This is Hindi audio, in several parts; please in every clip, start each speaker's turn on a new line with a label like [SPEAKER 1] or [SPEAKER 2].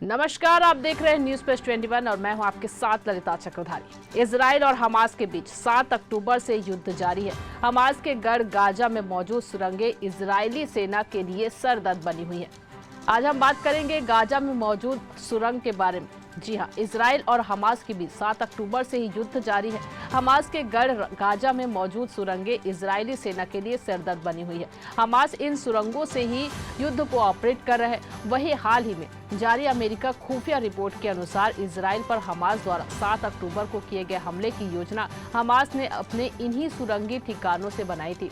[SPEAKER 1] नमस्कार, आप देख रहे हैं न्यूज प्लस 21 और मैं हूं आपके साथ ललिता चक्रधारी। इजराइल और हमास के बीच 7 अक्टूबर से युद्ध जारी है। हमास के गढ़ गाजा में मौजूद सुरंगें इजरायली सेना के लिए सरदर्द बनी हुई है। आज हम बात करेंगे गाजा में मौजूद सुरंग के बारे में। जी हां, इजराइल और हमास के बीच 7 अक्टूबर से ही युद्ध जारी है। हमास के गढ़ गाजा में मौजूद सुरंगें इजरायली सेना के लिए सरदर्द बनी हुई है। हमास इन सुरंगों से ही युद्ध को ऑपरेट कर रहे हैं। वहीं हाल ही में जारी अमेरिका खुफिया रिपोर्ट के अनुसार इजराइल पर हमास द्वारा 7 अक्टूबर को किए गए हमले की योजना हमास ने अपने इन्हीं सुरंगी ठिकानों से बनाई थी।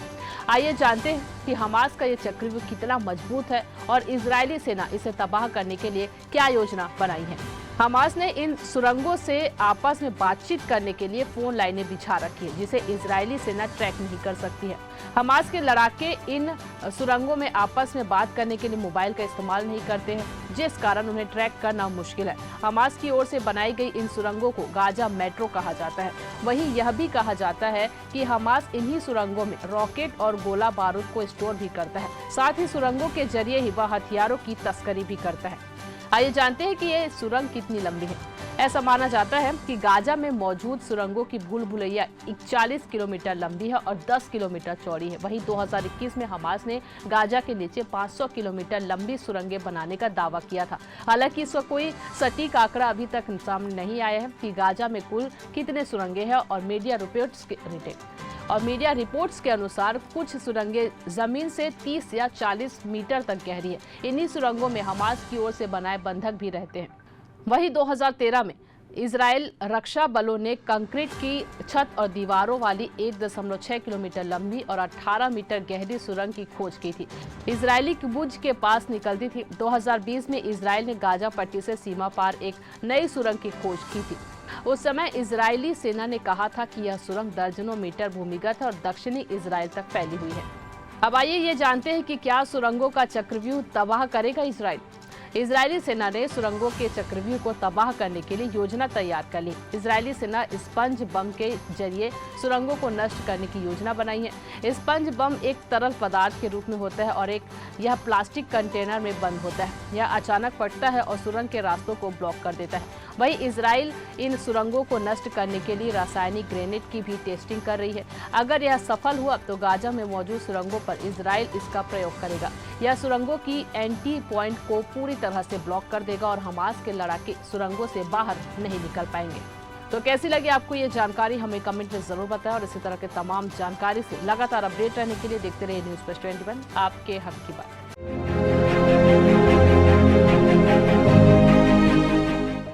[SPEAKER 1] आइए जानते हैं कि हमास का ये चक्रव्यूह कितना मजबूत है और इजरायली सेना इसे तबाह करने के लिए क्या योजना बनाई है। हमास ने इन सुरंगों से आपस में बातचीत करने के लिए फोन लाइनें बिछा रखी है, जिसे इजरायली सेना ट्रैक नहीं कर सकती है। हमास के लड़ाके इन सुरंगों में आपस में बात करने के लिए मोबाइल का इस्तेमाल नहीं करते हैं, जिस कारण उन्हें ट्रैक करना मुश्किल है। हमास की ओर से बनाई गई इन सुरंगों को गाजा मेट्रो कहा जाता है। वहीं यह भी कहा जाता है कि हमास इन्हीं सुरंगों में रॉकेट और गोला बारूद को स्टोर भी करता है। साथ ही सुरंगों के जरिए ही वह हथियारों की तस्करी भी करता है। आइए जानते हैं कि ये सुरंग कितनी लंबी है। ऐसा माना जाता है कि गाजा में मौजूद सुरंगों की भूल भुलैया 41 किलोमीटर लंबी है और 10 किलोमीटर चौड़ी है। वहीं 2021 में हमास ने गाजा के नीचे 500 किलोमीटर लंबी सुरंगें बनाने का दावा किया था। हालांकि इसका कोई सटीक आंकड़ा अभी तक सामने नहीं आया है कि गाजा में कुल कितने सुरंगें हैं और मीडिया रिपोर्ट्स के अनुसार कुछ सुरंगें जमीन से 30 या 40 मीटर तक गहरी है। इन्हीं सुरंगों में हमास की ओर से बनाए बंधक भी रहते हैं। वहीं 2013 में इजराइल रक्षा बलों ने कंक्रीट की छत और दीवारों वाली 1.6 किलोमीटर लंबी और 18 मीटर गहरी सुरंग की खोज की थी। इजरायली किबुत्ज के पास निकलती थी। 2020 में इजराइल ने गाजा पट्टी से सीमा पार एक नई सुरंग की खोज की थी। उस समय इजरायली सेना ने कहा था कि यह सुरंग दर्जनों मीटर भूमिगत है और दक्षिणी इजराइल तक फैली हुई है। अब आइए ये जानते हैं कि क्या सुरंगों का चक्रव्यूह तबाह करेगा इजराइल। इजरायली सेना ने सुरंगों के चक्रव्यूह को तबाह करने के लिए योजना तैयार कर ली। इजरायली सेना स्पंज बम के जरिए सुरंगों को नष्ट करने की योजना बनाई है। स्पंज बम एक तरल पदार्थ के रूप में होता है और यह प्लास्टिक कंटेनर में बंद होता है। यह अचानक फटता है और सुरंग के रास्तों को ब्लॉक कर देता है। वहीं इजराइल इन सुरंगों को नष्ट करने के लिए रासायनिक ग्रेनेड की भी टेस्टिंग कर रही है। अगर यह सफल हुआ तो गाजा में मौजूद सुरंगों पर इजराइल इसका प्रयोग करेगा। यह सुरंगों की एंटी पॉइंट को पूरी तरह से ब्लॉक कर देगा और हमास के लड़ाके सुरंगों से बाहर नहीं निकल पाएंगे। तो कैसी लगी आपको ये जानकारी, हमें कमेंट में जरूर बताएं और इसी तरह के तमाम जानकारी से लगातार अपडेट रहने के लिए देखते रहिए न्यूज़ प्लस 21, आपके हक की बात।